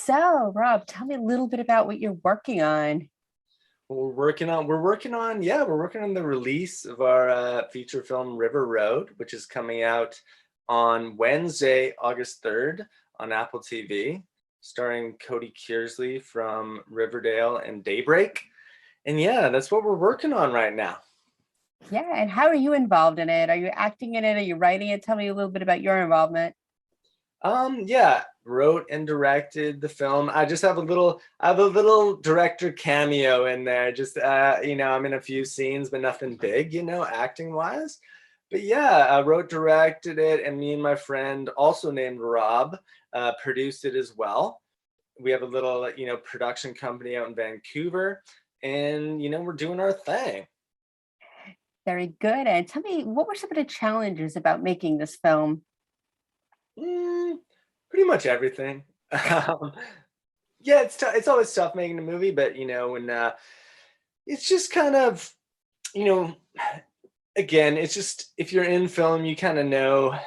So, Rob, tell me a little bit about what you're working on. We're working on the release of our feature film River Road, which is coming out on Wednesday, August 3rd on Apple TV, starring Cody Kearsley from Riverdale and Daybreak. And yeah, that's what we're working on right now. Yeah, and how are you involved in it? Are you acting in it? Are you writing it? Tell me a little bit about your involvement. Yeah, wrote and directed the film. I have a little director cameo in there. Just I'm in a few scenes, but nothing big, acting wise. But yeah, I wrote, directed it, and me and my friend, also named Rob, produced it as well. We have a little, production company out in Vancouver, and we're doing our thing. Very good. And tell me, what were some of the challenges about making this film? Mm, Pretty much everything. Um, yeah, it's always tough making a movie, but when it's just kind of, you know, again, it's just if you're in film, you kind of know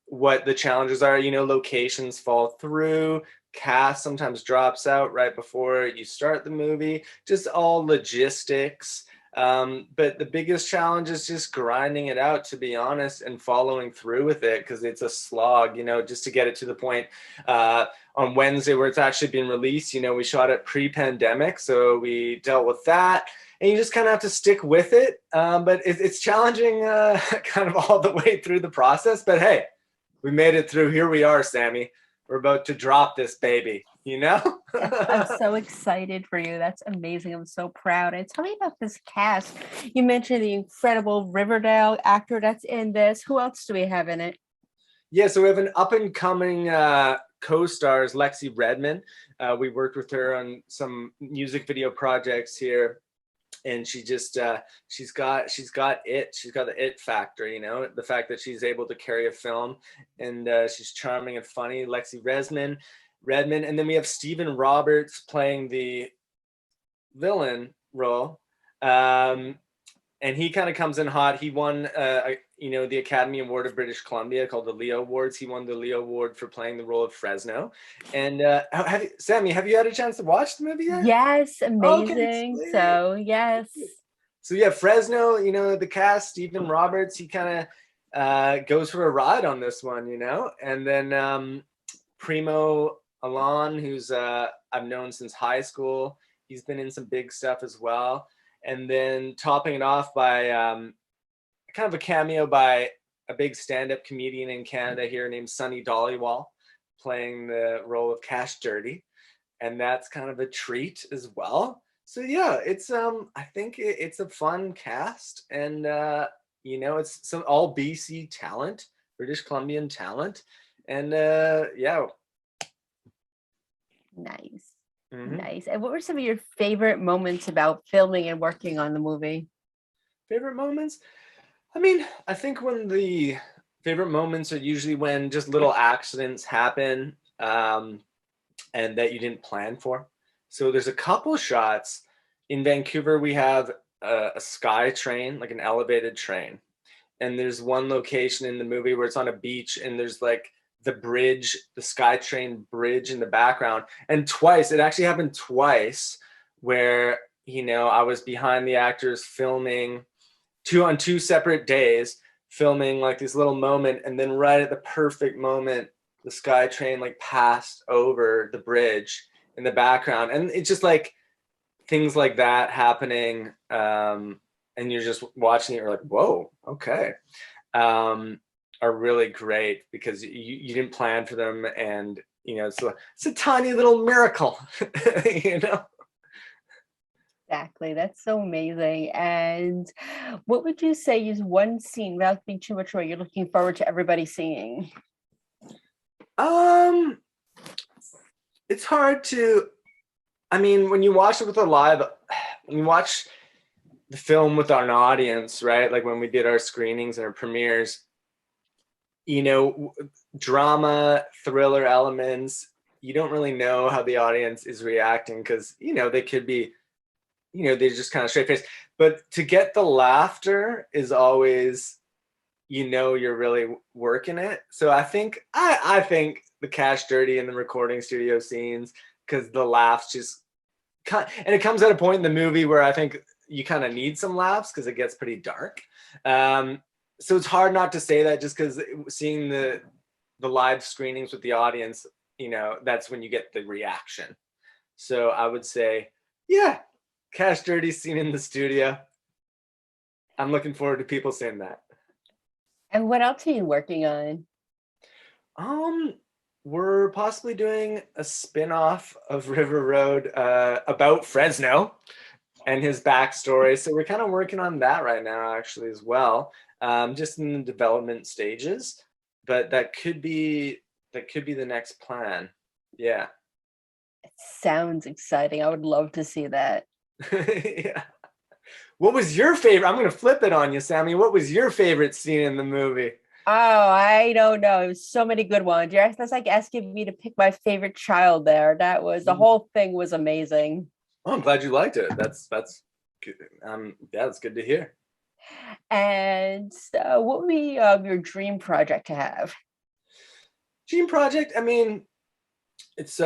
what the challenges are. Locations fall through, cast sometimes drops out right before you start the movie, just all logistics. But the biggest challenge is just grinding it out, to be honest, and following through with it because it's a slog, just to get it to the point on Wednesday where it's actually being released. We shot it pre-pandemic, so we dealt with that. And you just kind of have to stick with it. But it's challenging kind of all the way through the process. But hey, we made it through. Here we are, Sammy. We're about to drop this baby, you know? I'm so excited for you. That's amazing. I'm so proud. And tell me about this cast. You mentioned the incredible Riverdale actor that's in this. Who else do we have in it? Yeah, so we have an up and coming co-stars, Lexi Redmond. We worked with her on some music video projects here, and she's got the it factor, the fact that she's able to carry a film, and she's charming and funny. Lexi Redmond, and then we have Stephen Roberts playing the villain role. And he kind of comes in hot. He won, the Academy Award of British Columbia, called the Leo Awards. He won the Leo Award for playing the role of Fresno. And Sammy, have you had a chance to watch the movie yet? Yes, Okay, amazing. sweet. So, yes. So yeah, Fresno, the cast, Stephen Roberts, he kind of goes for a ride on this one, and then Primo Alon, who's I've known since high school. He's been in some big stuff as well. And then topping it off by kind of a cameo by a big stand-up comedian in Canada here named Sunny Dollywall, playing the role of Cash Dirty. And that's kind of a treat as well. So yeah, it's I think it's a fun cast, and it's some all BC talent, British Columbian talent, and yeah. Nice. Mhm. Nice. And what were some of your favorite moments about filming and working on the movie? Favorite moments? I mean, I think when the favorite moments are usually when just little accidents happen, and that you didn't plan for. So there's a couple shots in Vancouver. We have a sky train, like an elevated train, and there's one location in the movie where it's on a beach, and there's like the bridge, the SkyTrain bridge in the background. And twice, it actually happened twice, where I was behind the actors filming two separate days, filming like this little moment, and then right at the perfect moment, the SkyTrain like passed over the bridge in the background, and it's just like things like that happening, and you're just watching it, you're like, whoa, okay, um, are really great because you didn't plan for them, and it's a tiny little miracle, you know. Exactly. That's so amazing. And what would you say is one scene, without being too much, where you're looking forward to everybody seeing? Um, it's hard to. I mean, when you watch it with a live, when you watch the film with an audience, right? Like when we did our screenings and our premieres, you know, drama, thriller elements, you don't really know how the audience is reacting because, they could be, they're just kind of straight faced. But to get the laughter is always, you're really working it. So I think the cash dirty in the recording studio scenes because the laughs just and it comes at a point in the movie where I think you kind of need some laughs because it gets pretty dark. So it's hard not to say that just because seeing the live screenings with the audience, that's when you get the reaction. So I would say, yeah, cash dirty scene in the studio. I'm looking forward to people saying that. And what else are you working on? We're possibly doing a spin-off of River Road about Fresno and his backstory. So we're kind of working on that right now, actually, as well. Just in the development stages, but that could be the next plan. Yeah. It sounds exciting. I would love to see that. Yeah. What was your favorite? I'm going to flip it on you, Sammy. What was your favorite scene in the movie? Oh, I don't know. It was so many good ones. That's like asking me to pick my favorite child there. That was the whole thing was amazing. Oh, I'm glad you liked it. That's good. Yeah, that's good to hear. And what would be your dream project to have? Dream project, I mean, it's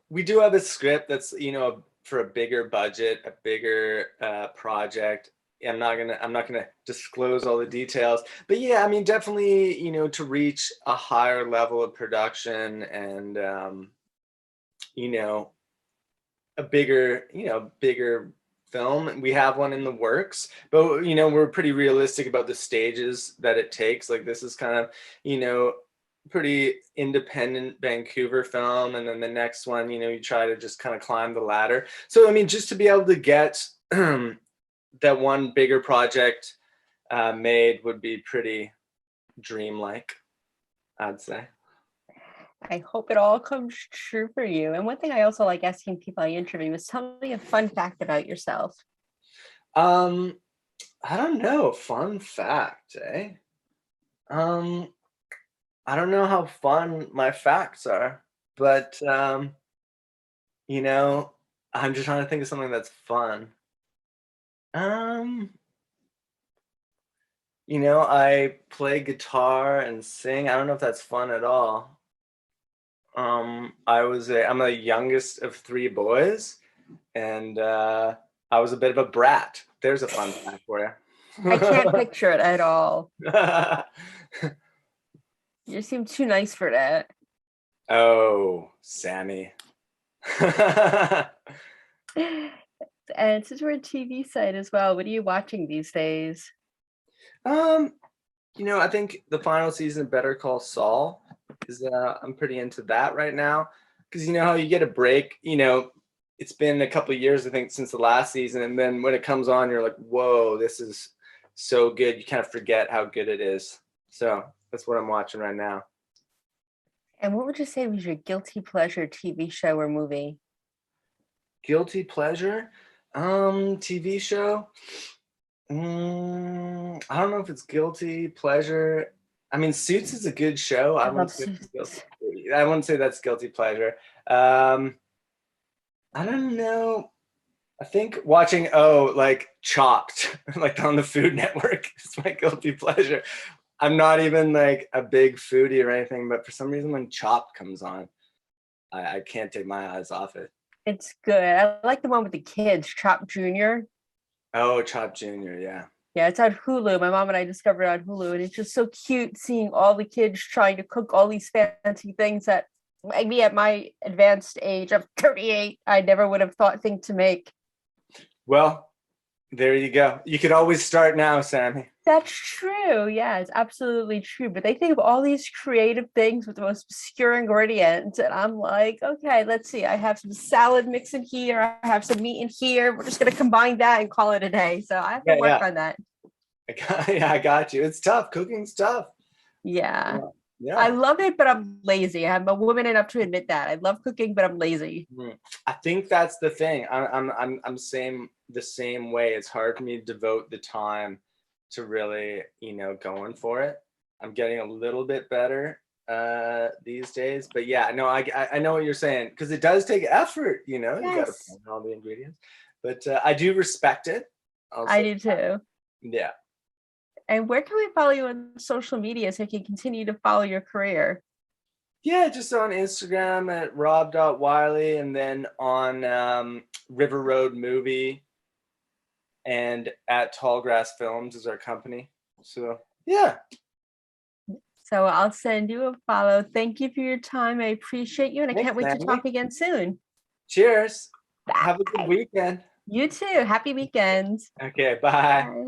we do have a script that's, for a bigger budget, a bigger project. I'm not gonna disclose all the details, but yeah, I mean, definitely, to reach a higher level of production and a bigger film. We have one in the works, but we're pretty realistic about the stages that it takes. Like this is kind of, pretty independent Vancouver film, and then the next one, you try to just kind of climb the ladder. So I mean, just to be able to get that one bigger project made would be pretty dreamlike, I'd say. I hope it all comes true for you. And one thing I also like asking people I interview is tell me a fun fact about yourself. Um, I don't know. Fun fact, eh? I don't know how fun my facts are, but I'm just trying to think of something that's fun. Um, I play guitar and sing. I don't know if that's fun at all. I'm the youngest of three boys, and I was a bit of a brat. There's a fun fact for you. I can't picture it at all. You seem too nice for that. Oh, Sammy. And since we're a TV site as well, what are you watching these days? I think the final season of Better Call Saul is I'm pretty into that right now because you know how you get a break. It's been a couple of years I think since the last season, and then when it comes on, you're like, whoa, this is so good. You kind of forget how good it is. So that's what I'm watching right now. And what would you say was your guilty pleasure TV show or movie? Guilty pleasure, TV show. I don't know if it's guilty pleasure. I mean, Suits is a good show. I love Suits. I wouldn't say that's guilty pleasure. I don't know. I think watching like Chopped, like on the Food Network, is my guilty pleasure. I'm not even like a big foodie or anything, but for some reason when Chopped comes on, I can't take my eyes off it. It's good. I like the one with the kids, Chop Junior. Oh, Chopped Junior, yeah. Yeah, it's on Hulu. My mom and I discovered it on Hulu, and it's just so cute seeing all the kids trying to cook all these fancy things that maybe at my advanced age of 38, I never would have thought to make. Well, there you go. You could always start now, Sammy. That's true. Yeah, it's absolutely true. But they think of all these creative things with the most obscure ingredients. And I'm like, okay, let's see. I have some salad mix in here. I have some meat in here. We're just going to combine that and call it a day. So I have to work on that. I got you. It's tough. Cooking's tough. Yeah. I love it, but I'm lazy. I'm a woman enough to admit that. I love cooking, but I'm lazy. I think that's the thing. I'm the same way. It's hard for me to devote the time to really, going for it. I'm getting a little bit better these days, but yeah, no, I know what you're saying because it does take effort. You got to find all the ingredients, but I do respect it. I do too. Yeah. And where can we follow you on social media so we can continue to follow your career? Yeah, just on Instagram at rob.wiley, and then on River Road Movie, and at Tallgrass Films is our company. So yeah. So I'll send you a follow. Thank you for your time. I appreciate you, and I Thanks, can't wait to Sammy. talk again soon. Cheers. Have a good Bye. weekend. You too. Happy weekend. Okay, bye. Bye.